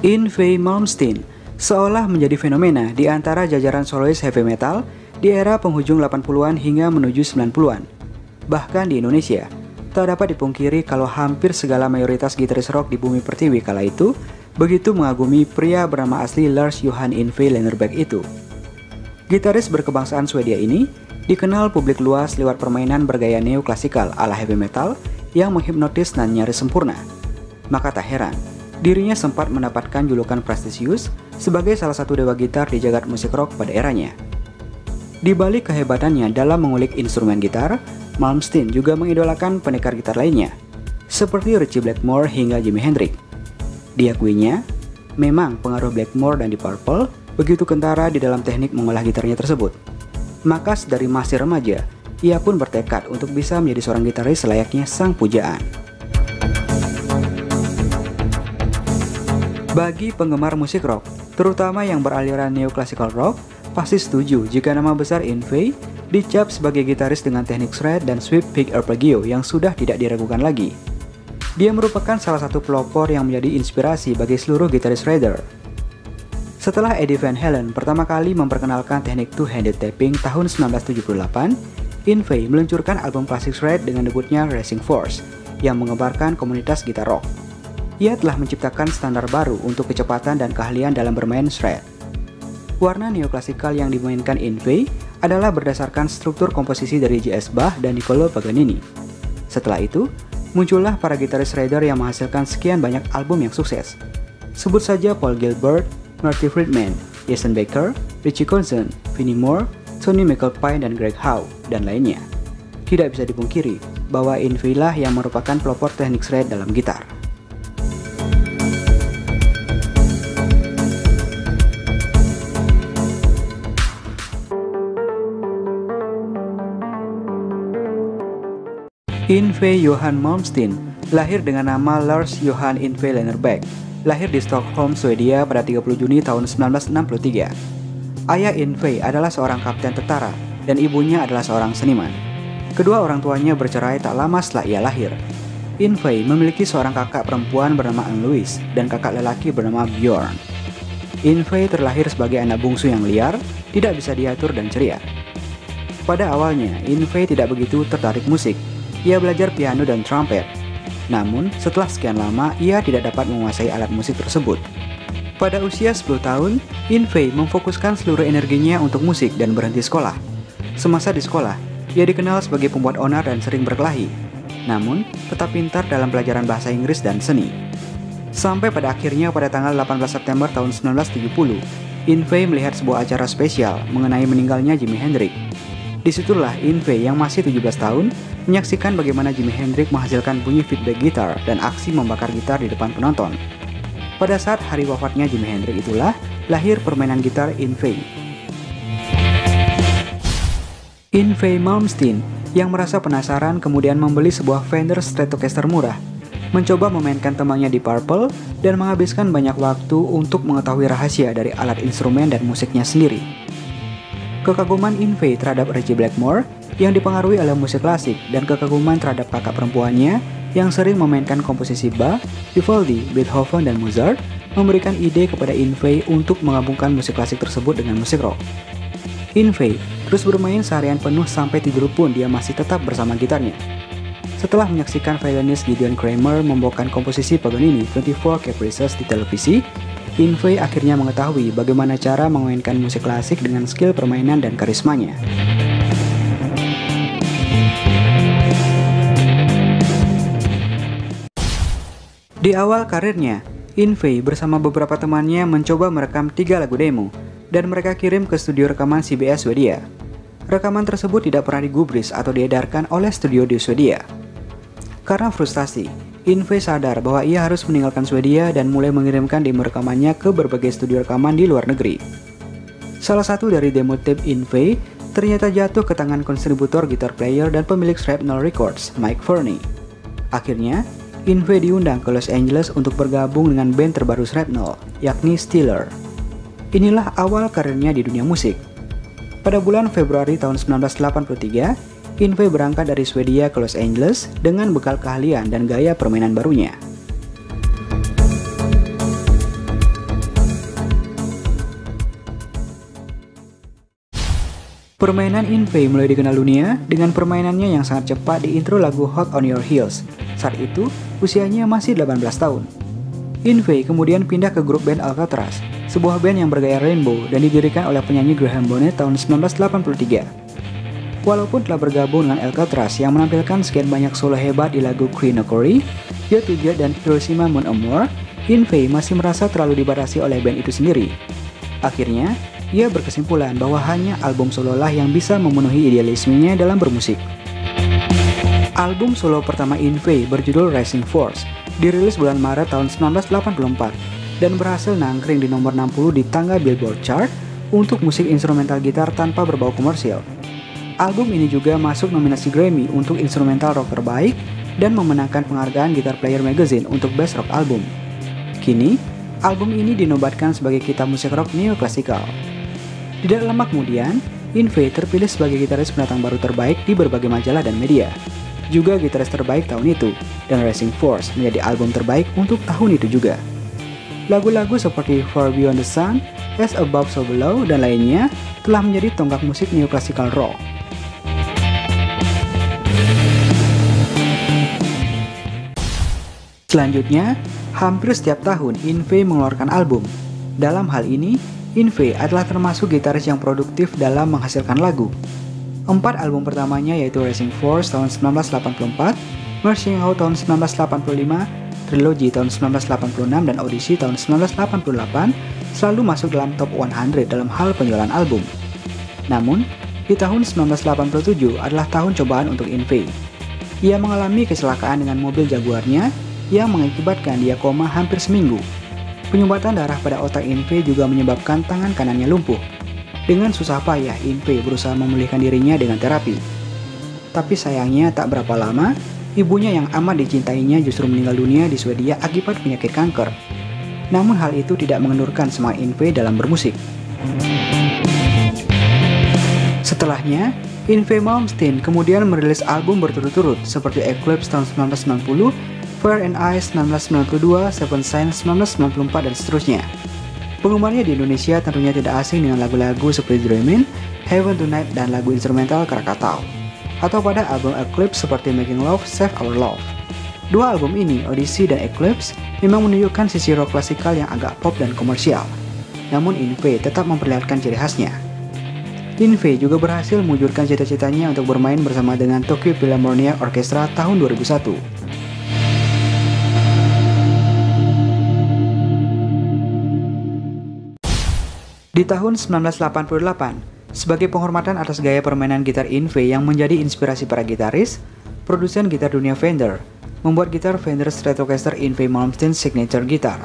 Yngwie Malmsteen seolah menjadi fenomena di antara jajaran solois heavy metal di era penghujung 80-an hingga menuju 90-an. Bahkan di Indonesia, tak dapat dipungkiri kalau hampir segala mayoritas gitaris rock di bumi pertiwi kala itu begitu mengagumi pria bernama asli Lars Johan Yngwie Lannerback itu. Gitaris berkebangsaan Swedia ini dikenal publik luas lewat permainan bergaya neoklasikal ala heavy metal yang menghipnotis dan nyaris sempurna. Maka tak heran, dirinya sempat mendapatkan julukan prestisius sebagai salah satu dewa gitar di jagat musik rock pada eranya. Di balik kehebatannya dalam mengulik instrumen gitar, Malmsteen juga mengidolakan pendekar gitar lainnya, seperti Ritchie Blackmore hingga Jimi Hendrix. Diakuinya, memang pengaruh Blackmore dan Deep Purple begitu kentara di dalam teknik mengolah gitarnya tersebut. Maka dari masih remaja, ia pun bertekad untuk bisa menjadi seorang gitaris selayaknya sang pujaan. Bagi penggemar musik rock, terutama yang beraliran neoclassical rock, pasti setuju jika nama besar Yngwie dicap sebagai gitaris dengan teknik shred dan sweep pick arpeggio yang sudah tidak diragukan lagi. Dia merupakan salah satu pelopor yang menjadi inspirasi bagi seluruh gitaris shredder. Setelah Eddie Van Halen pertama kali memperkenalkan teknik two-handed tapping tahun 1978, Yngwie meluncurkan album klasik shred dengan debutnya Racing Force yang mengembarkan komunitas gitar rock. Ia telah menciptakan standar baru untuk kecepatan dan keahlian dalam bermain shred. Warna neoklasikal yang dimainkan Yngwie adalah berdasarkan struktur komposisi dari J.S. Bach dan Niccolò Paganini. Setelah itu, muncullah para gitaris shredder yang menghasilkan sekian banyak album yang sukses. Sebut saja Paul Gilbert, Marty Friedman, Jason Baker, Richie Kotzen, Vinnie Moore, Tony McAlpine, dan Greg Howe, dan lainnya. Tidak bisa dipungkiri bahwa Yngwie lah yang merupakan pelopor teknik shred dalam gitar. Yngwie Johan Malmsteen lahir dengan nama Lars Johan Yngwie Lannerback, lahir di Stockholm, Swedia pada 30 Juni tahun 1963. Ayah Yngwie adalah seorang kapten tentara dan ibunya adalah seorang seniman. Kedua orang tuanya bercerai tak lama setelah ia lahir. Yngwie memiliki seorang kakak perempuan bernama Anne-Louise dan kakak lelaki bernama Bjorn. Yngwie terlahir sebagai anak bungsu yang liar, tidak bisa diatur dan ceria. Pada awalnya, Yngwie tidak begitu tertarik musik. Ia belajar piano dan trompet. Namun, setelah sekian lama, ia tidak dapat menguasai alat musik tersebut. Pada usia 10 tahun, Yngwie memfokuskan seluruh energinya untuk musik dan berhenti sekolah. Semasa di sekolah, ia dikenal sebagai pembuat onar dan sering berkelahi. Namun, tetap pintar dalam pelajaran bahasa Inggris dan seni. Sampai pada akhirnya pada tanggal 18 September tahun 1970, Yngwie melihat sebuah acara spesial mengenai meninggalnya Jimi Hendrix. Disitulah Yngwie yang masih 17 tahun menyaksikan bagaimana Jimi Hendrix menghasilkan bunyi feedback gitar dan aksi membakar gitar di depan penonton. Pada saat hari wafatnya Jimi Hendrix itulah lahir permainan gitar Yngwie. Yngwie Malmsteen yang merasa penasaran kemudian membeli sebuah Fender Stratocaster murah, mencoba memainkan temannya di Purple dan menghabiskan banyak waktu untuk mengetahui rahasia dari alat instrumen dan musiknya sendiri. Kekaguman Yngwie terhadap Ritchie Blackmore yang dipengaruhi oleh musik klasik dan kekaguman terhadap kakak perempuannya yang sering memainkan komposisi Bach, Vivaldi, Beethoven, dan Mozart memberikan ide kepada Yngwie untuk menggabungkan musik klasik tersebut dengan musik rock. Yngwie terus bermain seharian penuh sampai tidur pun dia masih tetap bersama gitarnya. Setelah menyaksikan violinis Gideon Kramer membawakan komposisi Paganini 24 Caprices di televisi, Yngwie akhirnya mengetahui bagaimana cara memainkan musik klasik dengan skill permainan dan karismanya. Di awal karirnya, Yngwie bersama beberapa temannya mencoba merekam 3 lagu demo dan mereka kirim ke studio rekaman CBS Swedia. Rekaman tersebut tidak pernah digubris atau diedarkan oleh studio di Swedia. Karena frustasi, Yngwie sadar bahwa ia harus meninggalkan Swedia dan mulai mengirimkan demo rekamannya ke berbagai studio rekaman di luar negeri. Salah satu dari demo tape Yngwie ternyata jatuh ke tangan kontributor gitar player dan pemilik Shrapnel Records, Mike Verney. Akhirnya, Yngwie diundang ke Los Angeles untuk bergabung dengan band terbaru Shrapnel, yakni Steeler. Inilah awal karirnya di dunia musik. Pada bulan Februari tahun 1983, Yngwie berangkat dari Swedia ke Los Angeles dengan bekal keahlian dan gaya permainan barunya. Permainan Yngwie mulai dikenal dunia dengan permainannya yang sangat cepat di intro lagu Hot on Your Heels. Saat itu, usianya masih 18 tahun. Yngwie kemudian pindah ke grup band Alcatraz, sebuah band yang bergaya rainbow dan didirikan oleh penyanyi Graham Bonnet tahun 1983. Walaupun telah bergabung dengan Alcatraz yang menampilkan sekian banyak solo hebat di lagu Queen of Corey, You to Get dan Hiroshima Mon Amour, Yngwie masih merasa terlalu dibatasi oleh band itu sendiri. Akhirnya, ia berkesimpulan bahwa hanya album sololah yang bisa memenuhi idealismenya dalam bermusik. Album solo pertama Yngwie berjudul Rising Force, dirilis bulan Maret tahun 1984 dan berhasil nangkring di nomor 60 di tangga Billboard Chart untuk musik instrumental gitar tanpa berbau komersil. Album ini juga masuk nominasi Grammy untuk instrumental rock terbaik dan memenangkan penghargaan Guitar Player Magazine untuk Best Rock Album. Kini, album ini dinobatkan sebagai kitab musik rock neoklasikal. Tidak lama kemudian, Yngwie terpilih sebagai gitaris pendatang baru terbaik di berbagai majalah dan media. Juga gitaris terbaik tahun itu, dan Rising Force menjadi album terbaik untuk tahun itu juga. Lagu-lagu seperti Far Beyond the Sun, As Above So Below, dan lainnya telah menjadi tonggak musik neoklasikal rock. Selanjutnya, hampir setiap tahun Yngwie mengeluarkan album. Dalam hal ini, Yngwie adalah termasuk gitaris yang produktif dalam menghasilkan lagu. 4 album pertamanya yaitu Rising Force tahun 1984, Marching Out tahun 1985, Trilogy tahun 1986, dan Odyssey tahun 1988 selalu masuk dalam top 100 dalam hal penjualan album. Namun, di tahun 1987 adalah tahun cobaan untuk Yngwie. Ia mengalami kecelakaan dengan mobil Jaguarnya yang mengakibatkan dia koma hampir seminggu. Penyumbatan darah pada otak Yngwie juga menyebabkan tangan kanannya lumpuh. Dengan susah payah, Yngwie berusaha memulihkan dirinya dengan terapi. Tapi sayangnya tak berapa lama, ibunya yang amat dicintainya justru meninggal dunia di Swedia akibat penyakit kanker. Namun hal itu tidak mengendurkan semangat Yngwie dalam bermusik. Setelahnya, Yngwie Malmsteen kemudian merilis album berturut-turut seperti Eclipse tahun 1990, Fire and Ice 1992, Seven Signs 1994, dan seterusnya. Penggemarnya di Indonesia tentunya tidak asing dengan lagu-lagu seperti Dreamin', Heaven Tonight, dan lagu instrumental Krakatau. Atau pada album Eclipse seperti Making Love, Save Our Love. Dua album ini, Odyssey dan Eclipse, memang menunjukkan sisi rock klasikal yang agak pop dan komersial. Namun Yngwie tetap memperlihatkan ciri khasnya. Yngwie juga berhasil mewujudkan cita-citanya untuk bermain bersama dengan Tokyo Philharmonic Orchestra tahun 2001. Di tahun 1988, sebagai penghormatan atas gaya permainan gitar Yngwie yang menjadi inspirasi para gitaris, produsen gitar dunia Fender membuat gitar Fender Stratocaster Yngwie Malmsteen Signature Guitar.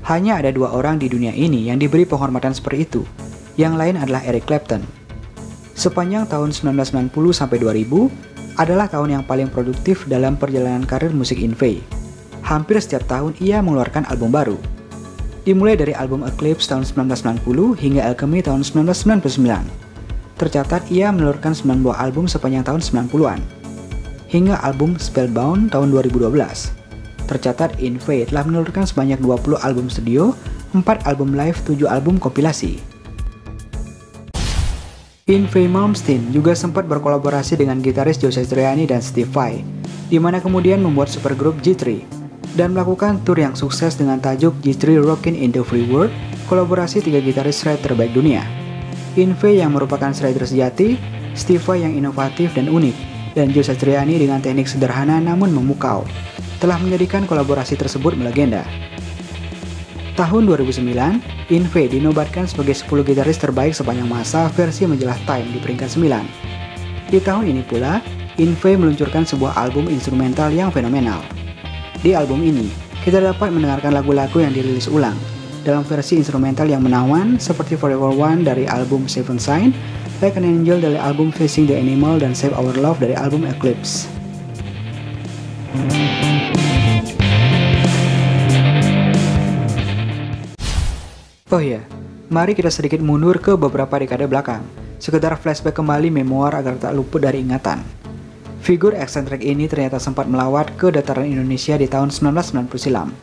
Hanya ada 2 orang di dunia ini yang diberi penghormatan seperti itu, yang lain adalah Eric Clapton. Sepanjang tahun 1990 sampai 2000 adalah tahun yang paling produktif dalam perjalanan karir musik Yngwie. Hampir setiap tahun ia mengeluarkan album baru. Dimulai dari album Eclipse tahun 1990 hingga Alchemy tahun 1999. Tercatat ia mengeluarkan 9 buah album sepanjang tahun 90-an. Hingga album Spellbound tahun 2012. Tercatat Yngwie telah mengeluarkan sebanyak 20 album studio, 4 album live, 7 album kompilasi. Yngwie Malmsteen juga sempat berkolaborasi dengan gitaris Joe Satriani dan Steve Vai, di mana kemudian membuat supergroup G3 dan melakukan tur yang sukses dengan tajuk G3 Rockin' in the Free World, kolaborasi 3 gitaris shred terbaik dunia. Yngwie yang merupakan shredder sejati, Steve Vai yang inovatif dan unik, dan Joe Satriani dengan teknik sederhana namun memukau, telah menjadikan kolaborasi tersebut melegenda. Tahun 2009, Yngwie dinobatkan sebagai 10 gitaris terbaik sepanjang masa versi majalah Time di peringkat 9. Di tahun ini pula, Yngwie meluncurkan sebuah album instrumental yang fenomenal. Di album ini, kita dapat mendengarkan lagu-lagu yang dirilis ulang dalam versi instrumental yang menawan seperti Forever One dari album Seven Signs, Like an Angel dari album Facing the Animal, dan Save Our Love dari album Eclipse. Oh iya, mari kita sedikit mundur ke beberapa dekade belakang, sekedar flashback kembali memoir agar tak luput dari ingatan. Figur eksentrik ini ternyata sempat melawat ke dataran Indonesia di tahun 1990 silam.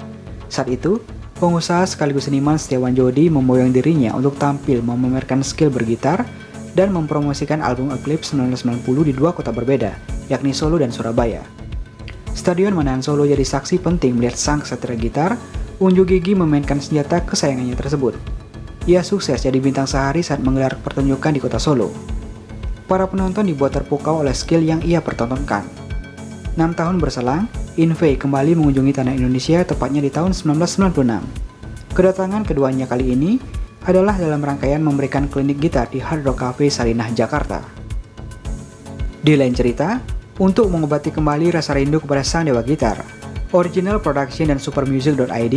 Saat itu, pengusaha sekaligus seniman Setiawan Jodi memboyong dirinya untuk tampil memamerkan skill bergitar dan mempromosikan album Eclipse 1990 di dua kota berbeda, yakni Solo dan Surabaya. Stadion Manahan Solo jadi saksi penting melihat sang ksatria gitar unjuk gigi memainkan senjata kesayangannya tersebut. Ia sukses jadi bintang sehari saat menggelar pertunjukan di kota Solo. Para penonton dibuat terpukau oleh skill yang ia pertontonkan. 6 tahun berselang, Yngwie kembali mengunjungi tanah Indonesia tepatnya di tahun 1996. Kedatangan keduanya kali ini adalah dalam rangkaian memberikan klinik gitar di Hard Rock Cafe Sarinah, Jakarta. Di lain cerita, untuk mengobati kembali rasa rindu kepada sang dewa gitar, Original Production dan Supermusic.id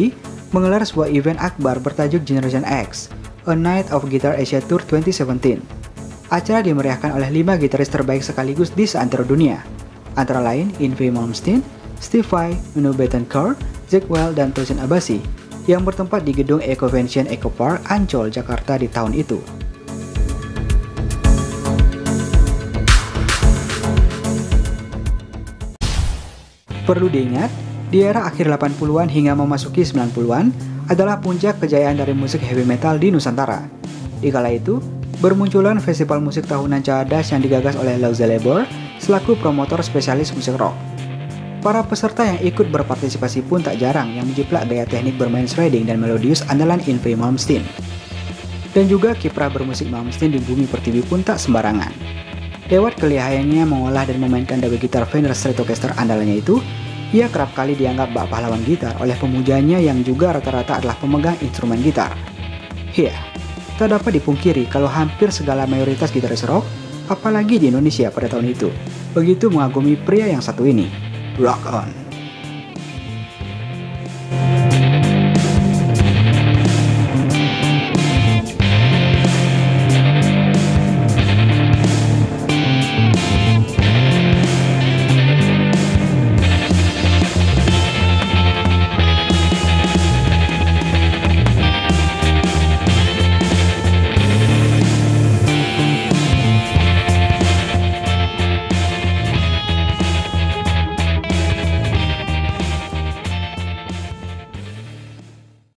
menggelar sebuah event akbar bertajuk Generation X, A Night of Guitar Asia Tour 2017. Acara dimeriahkan oleh 5 gitaris terbaik sekaligus di seantero dunia, antara lain Yngwie Malmsteen, Steve Vai, Nuno Bettencourt, Zakk Wylde, dan Tosin Abasi, yang bertempat di gedung Ecovention Eco Park, Ancol, Jakarta di tahun itu. Perlu diingat, di era akhir 80-an hingga memasuki 90-an adalah puncak kejayaan dari musik heavy metal di Nusantara. Di kala itu, bermunculan festival musik tahunan Cadas yang digagas oleh Louze Labor selaku promotor spesialis musik rock. Para peserta yang ikut berpartisipasi pun tak jarang yang menjiplak gaya teknik bermain shredding dan melodius andalan Yngwie Malmsteen. Dan juga kiprah bermusik Malmsteen di bumi pertiwi pun tak sembarangan. Lewat kelihayannya mengolah dan memainkan double gitar Fender Stratocaster andalannya itu, ia kerap kali dianggap bak pahlawan gitar oleh pemujanya yang juga rata-rata adalah pemegang instrumen gitar. Ya, tak dapat dipungkiri kalau hampir segala mayoritas gitaris rock, apalagi di Indonesia pada tahun itu, begitu mengagumi pria yang satu ini. Rock on!